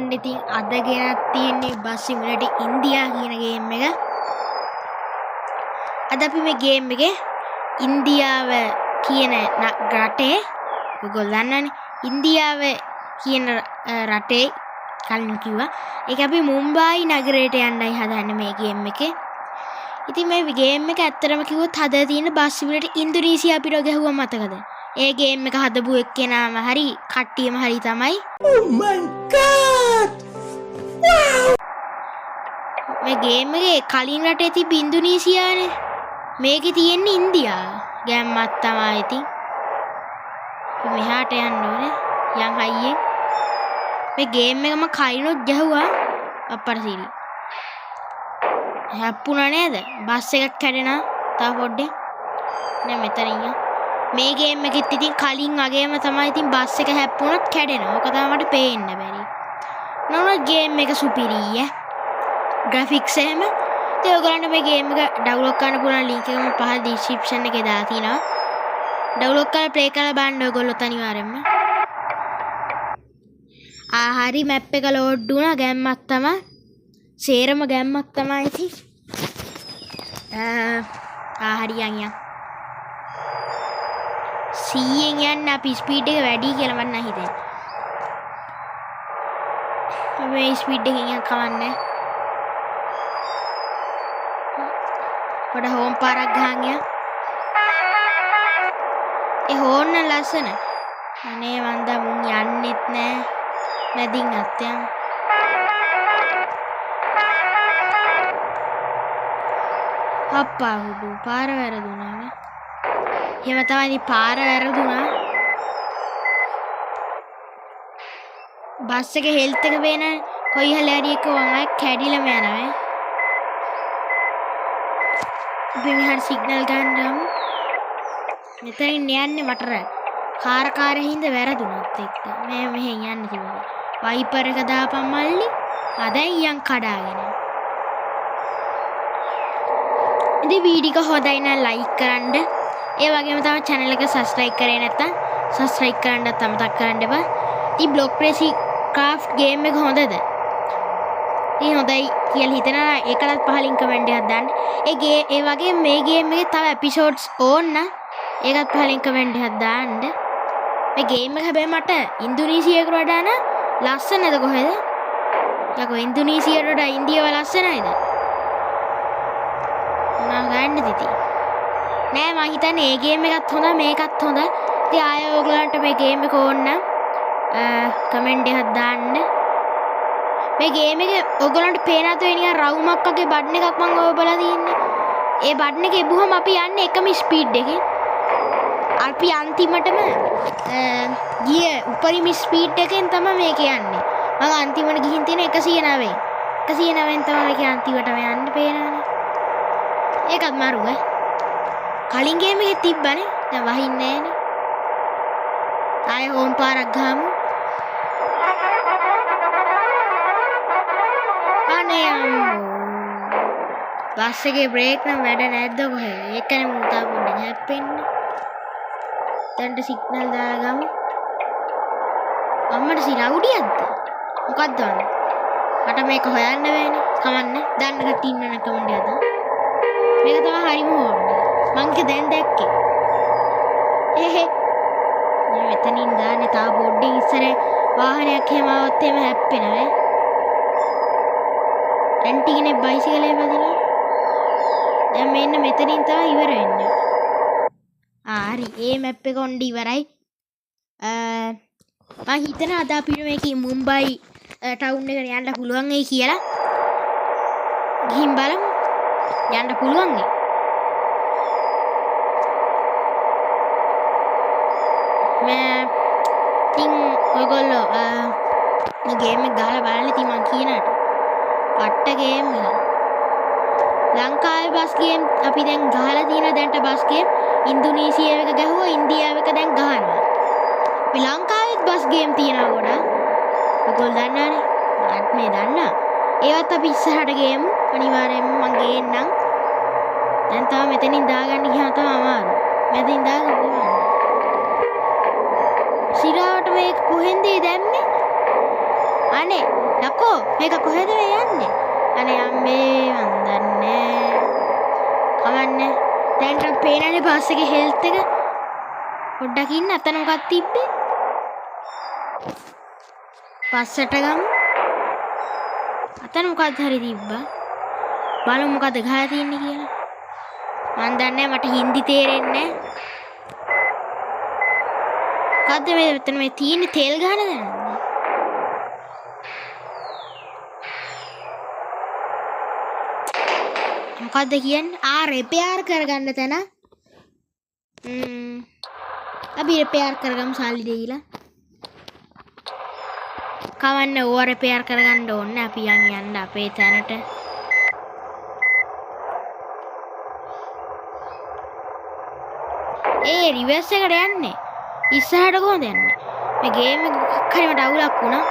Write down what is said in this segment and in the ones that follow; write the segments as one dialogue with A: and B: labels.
A: ඔන්න ඉතින් අද ගෙනත් තියෙන්නේ බස් සිමුලේටර් ඉන්දියා කියන ගේම් එක. අද අපි මේ ගේම් එකේ ඉන්දියාව කියන රටේ ඔයගොල්ලෝ දන්නවනේ ඉන්දියාව කියන රටේ කලින් කිව්වා ඒක අපි මුම්බායි නගරයට යන්නයි හදන්නේ මේ ගේම් එකේ. ඉතින් මේ ගේම් එක ඇත්තටම කිව්වොත් හදලා තියෙන බස් සිමුලේටර් ඉන්දුනීසියා අපිට ගැහුවා මතකද? ඒ ගේම් එක හදපු එක්කෙනාම හරි කට්ටියම හරි තමයි.
B: Oh my god! Wow!
A: මේ ගේම් එකේ කලින් රටේ තිබ්බ ඉන්දුනීසියානේ. මේකේ තියෙන්නේ ඉන්දියා. ගැම්මක් තමයි ඉතින්. මෙහාට යන්න ඕනේ. යන් හයියෙන්. මේ ගේම් එකම කයිනොත් ගැහුවා අප්පරසිරි. හැප්පුණා නේද? බස් එකක් කැඩෙනා. තව පොඩ්ඩේ. නෑ මෙතනින් යන්න. මේ ගේම් එකෙත් ඉතින් කලින් වගේම තමයි ඉතින් බස් එක හැප්පුණොත් කැඩෙනවා. ඕක තමයි මට පේන්න බැරි. නමුත් ගේම් එක සුපිරියි. ග්‍රැෆික්ස් එහෙම. ඉතින් ඔයගොල්ලන්ට මේ ගේම් එක ඩවුන්ලෝඩ් කරන්න පුළුවන් ලින්ක් එක මම පහළ ඩිස්ක්‍රිප්ෂන් එකේ දාලා තිනවා. ඩවුන්ලෝඩ් කරලා ප්ලේ කරලා බලන්න ඔයගොල්ලොත් අනිවාර්යෙන්ම. හරි මැප් එක ලෝඩ් වුණා ගැම්මක් තමයි. සේරම ගැම්මක් තමයි ඉතින්. හරි යන්. 100ෙන් යන්න අපි ස්පීඩ් එක වැඩි කියලා මම නම් හිතන්නේ. මේ ස්පීඩ් එකෙන් යන්න කවන්නේ. පොඩ හෝම් පාරක් ගහන් යන්න. ඒ හෝන්න ලස්සන. අනේ වන්දා මුන් යන්නෙත් නෑ. මැදින් අත්යන්. අප්පා උඩු පාර වැරදුනා නේ. එහෙම තමයි පාර වැරදුනා. බස් එකේ හෙල්ත් එක වෙන කොයි හලරි එක වමයි කැඩිලම යනවා. අපි මෙහාට සිග්නල් ගන්නම්. මෙතනින් යන්නේ මට කාර හින්ද වැරදුනත් එක්ක. මේ මෙහෙන් යන්න තිබුණා. වයිපර් එක දාපන් මල්ලි. අදයි යන් කඩාගෙන. ඉතින් වීඩියෝ එක හොඳයි නම් ලයික් කරන්න. ඒ වගේම තමයි channel එක subscribe කරේ නැත්නම් subscribe කරන්නත් අමතක කරන්න එපා. ඉතින් block pressy craft game එක හොඳද? ඉතින් හොඳයි කියලා හිතනවා ඒකටත් පහලින් කමෙන්ට් එකක් දාන්න. ඒ වගේ මේ game එකේ තව episodes ඕන නම් ඒකත් පහලින් කමෙන්ට් එකක් දාන්න. මේ game එක හැබැයි මට ඉන්දුනීසියාවට වඩා නම් ලස්සනද කොහෙද? යකෝ ඉන්දුනීසියාවට වඩා ඉන්දියාව ලස්සනයිද? මොනවා ගන්නද ඉතින්? නෑ මම හිතන්නේ මේ ගේම් එකත් හොඳයි මේකත් හොඳයි. ඉතින් ආයෙ ඔයගලන්ට මේ ගේම් එක ඕන නම් කමෙන්ට් එකක් දාන්න. මේ ගේම් එකේ ඔයගලන්ට පේනත් වෙ නිකන් රවුමක් වගේ බටන් එකක් මම ඔය බලලා තියෙන්නේ. ඒ බටන් එක එබුවම අපි යන්නේ එකම ස්පීඩ් එකෙන්. අපි අන්තිමටම ගිය උපරිම ස්පීඩ් එකෙන් තමයි මේක යන්නේ. මම අන්තිමට ගිහින් තියෙන 109. 109න් තමයි මේක අන්තිමටම යන්න පේනවනේ. ඒකත් මාරුයි. කලින් ගේම් එකේ තිබ්බනේ. දැන් වහින්නේ නෑනේ. ආයෙ හෝම් පාරක් ගහමු. අනේ අම්මෝ. බස් එකේ බ්‍රේක් නම් වැඩ නැද්ද කොහෙද? ඒකනේ මම තා පොඩ්ඩක් හැප්පෙන්නේ. දැන්ට සිග්නල් දාලා ගමු. අම්මට සිරවුඩියක්ද? මොකක්ද වන්නේ? මට මේක හොයන්න බෑනේ. කමන්නේ. දාන්න කට ඉන්නන කමෙන්ට් එක දාන්න. මේක තමයි හරිම හොයන්නේ. මං දැන් දැක්කේ. එහෙ. මේ මෙතනින් දාන්නේ තා බෝඩ්ඩින් ඉස්සර වාහනයක් එහෙම આવත් එහෙම හැප්පෙනවා. ඇන්ටිනේ බයිසිකලේ වදිනවා. දැන් මෙන්න මෙතනින් තමයි ඉවර වෙන්නේ. හරි. ඒ මැප් එක ඔන්න ඉවරයි. මම හිතන අද අපිට මේකේ මුම්බයි ටවුන් එකට යන්න පුළුවන් වෙයි කියලා. ගිහින් බලමු. යන්න පුළුවන් නේ. ඉතින් ඔයගොල්ලෝ මේ ගේම් එක ගහලා බලන්න ඉතින් මං කියනට පට්ට ගේම් එක. ලංකාවේ බස් ගේම් අපි දැන් ගහලා තියෙන දැන්ට බස් ගේම් ඉන්දුනීසියාව එක ගැහුවා ඉන්දියාව එක දැන් ගහනවා. අපි ලංකාවේත් බස් ගේම් තියෙනවා ගොඩක්. ඔයගොල්ලෝ දන්නවනේ. මාත් මේ දන්නා. ඒවත් අපි ඉස්සරහට ගේමු. අනිවාර්යයෙන්ම මං ගේන්නම්. දැන් තව මෙතනින් දාගන්න ගියාම තමයි අමාරු. මෙතනින් දාගන්න. සිරාවට මේක කොහෙන්ද දැම්මේ? අනේ යකෝ මේක කොහෙද මේ යන්නේ? අනේ අම්මේ මන් දන්නේ. කවන්නේ. දැන් නම් පේනනේ බස් එකේ හෙල්ත් එක. පොඩ්ඩක් ඉන්න අතන මොකක්ද තිබ්බේ? පස්සට ගමු. අතන මොකක්ද හරි තිබ්බා. බලමු මොකද ගහලා තියෙන්නේ කියලා. මන් දන්නේ මට හින්දි තේරෙන්නේ නැහැ. මොකද්ද මේ මෙතන මේ තියෙන්නේ තෙල් ගහන දැනන්නේ? මොකද්ද කියන්නේ? රිපෙයාර් කරගන්න තැන. අපි රිපෙයාර් කරගමු සල්ලි දීලා. කවන්න ඕවා රිපෙයාර් කරගන්න ඕනේ. අපි යන්න අපේ තැනට. රිවර්ස් එකට යන්නේ. ඉස්සරහට කොහොමද යන්නේ? මේ ගේම් එක මොකක් හරි මට අවුලක් වුණා.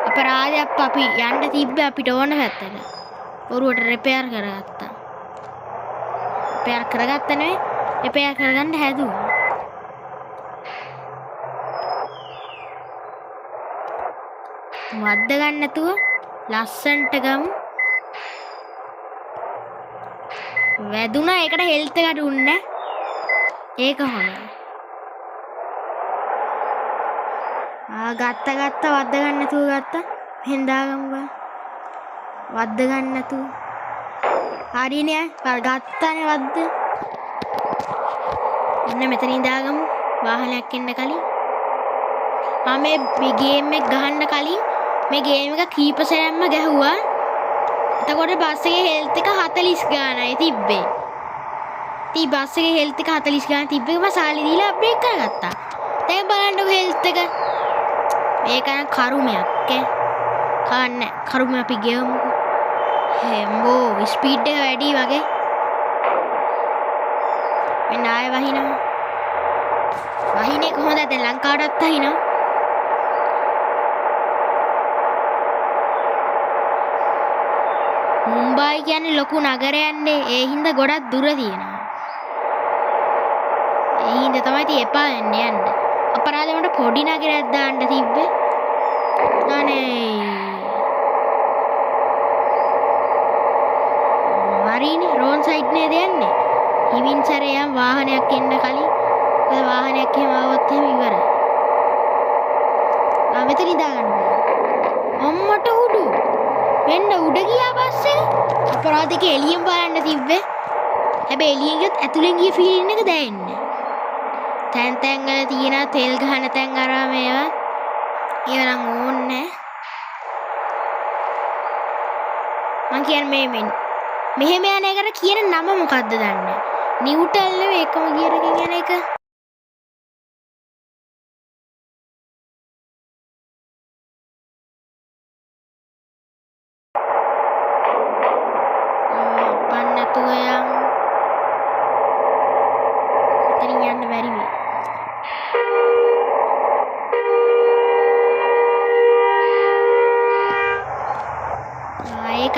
A: අපරාධයක් අපි යන්න තිබ්බේ අපිට ඕන පැත්තට. ඔරුවට රිපෙයාර් කරගත්තා. රිපෙයාර් කරගත්ත නෙවෙයි රිපෙයාර් කරගන්න හැදුවා. වද්ද ගන්න නැතුව ලස්සන්ට ගමු. වැදුනා ඒකට හෙල්ත් එක දුන්නේ. ඒක හොඳයි. ගත්ත වද්ද ගන්න නැතුව ගත්තා. මෙහෙන් දාගමු බා. වද්ද ගන්න නැතුව. හරිනේ. ගත්තානේ වද්ද. එන්න මෙතනින් දාගමු. වාහනයක් එන්න කලින්. මේ ගේම් එක ගහන්න කලින් මේ ගේම් එක කීප සැරයක්ම ගැහුවා. එතකොට බස් එකේ හෙල්ත් එක 40 ගානයි තිබ්බේ. ඉතින් බස් එකේ හෙල්ත් එක 40 ගාන තිබ්බේ මම සාලි දීලා අප්ඩේට් කරගත්තා. දැන් බලන්නකො හෙල්ත් එක. මේක නම් කරුමයක් ඈ. කවන්නේ කරුම අපි ගෙවමු. හේම්බෝ ස්පීඩ් එක වැඩි වගේ. මෙන්න ආයෙ වහිනවා. වහිනේ කොහොමද දැන් ලංකාවටත් වහිනවා. මුම්බායි කියන්නේ ලොකු නගරයක්නේ. ඒ හින්දා ගොඩක් දුර තියෙනවා. ඒ හින්දා තමයි ඉතින් එපා වෙන්නේ යන්න. අපරාධ මට පොඩි නගරයක් දාන්න තිබ්බේ. අනේ. හරිනේ රෝන් සයිඩ් නේද යන්නේ. හිමින් සැරේ යම් වාහනයක් එන්න කලින්. මොකද වාහනයක් එහෙම ආවොත් එහෙම ඉවරයි. මෙතන දාගන්න. අම්මට උඩු. මෙන්න උඩ ගියා බස් එක. අපරාධික එළියෙන් බලන්න තිබ්බේ. හැබැයි එළියෙන් ගියත් ඇතුලෙන් ගිය ෆීලින් එක දැනෙන්නේ. තැන් වල තියෙන තෙල් ගහන තැන් අරා මේවා. ඒව නම් ඕනේ. මං කියන්නේ මෙහෙම යන එකට කියන නම මොකද්ද දන්නේ? නිව්ටල් නෙවෙයි එකම ගියර් එකකින් යන එක.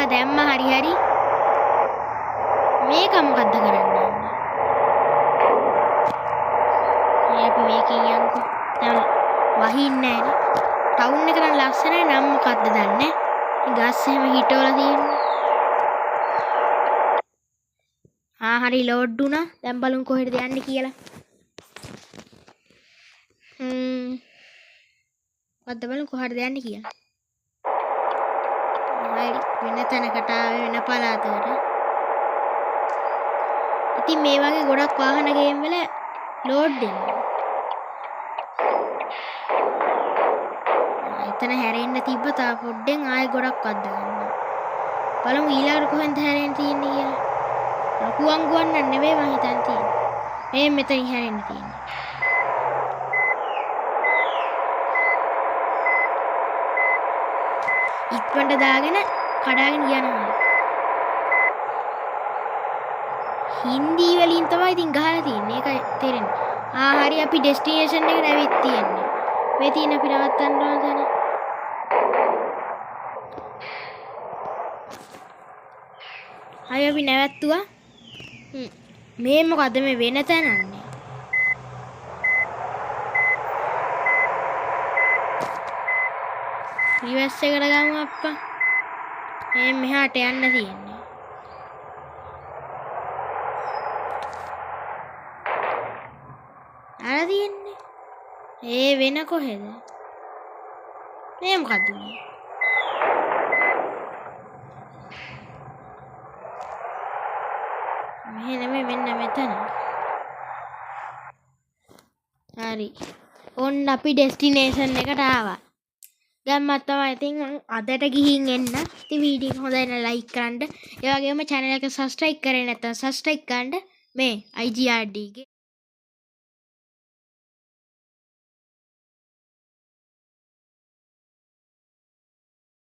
A: දැම්ම හරි මේක මොකද්ද කරන්නේ? අපි මේකෙන් යන්කෝ. දැන් වහින්නේ නැහැ. ටවුන් එක නම් ලස්සනයි නම් මොකද්ද දන්නේ? ගස් එහෙම හිටවලා තියෙන්නේ. හරි ලෝඩ් වුණා. දැන් බලමු කොහෙටද යන්නේ කියලා. වද්ද බලමු කොහෙටද යන්නේ කියලා. වෙන තැනකට ආවේ වෙන පළාතකට. ඉතින් මේ වගේ ගොඩක් වාහන ගේම් වල ලෝඩ් වෙනවා. එතන හැරෙන්න තිබ්බ තා පොඩ්ඩෙන් ආයෙ ගොඩක් වද්ද ගන්නවා. බලමු ඊළඟට කොහෙන්ද හැරෙන්න තියෙන්නේ කියලා. ලකුවන් ගුවන් නෙවෙයි මං හිතන් තියෙන්නේ. මේ මෙතනින් හැරෙන්න තියෙන්නේ. ඉක්මනට දාගෙන කඩාගෙන යනවා. හින්දි වලින් තමයි ඉතින් ගහලා තියෙන්නේ. ඒකයි තේරෙන්නේ. හරි අපි ඩෙස්ටිනේෂන් එකට ඇවිත් තියෙන්නේ. මේ තියෙන අපි නවත්තන්න ඕන තැන. හරි අපි නැවැත්තුවා. මේ මොකද මේ වෙන තැනන්නේ? රිවර්ස් එකට ගමු අප්පා. මෙහාට යන්න තියෙන්නේ. අර තියෙන්නේ. වෙන කොහෙද? මේ මොකද්ද මේ? මෙහෙ නෙමෙයි මෙන්න මෙතන. හරි. ඔන්න අපි ඩෙස්ටිනේෂන් එකට ආවා. දැම්මත් තමයි ඉතින් අදට ගිහින් එන්න. ඉතින් වීඩියෝ හොඳයි නම් ලයික් කරන්න. ඒ වගේම channel එක subscribe කරේ නැත්නම් subscribe කරන්න. මේ IGRD ගේ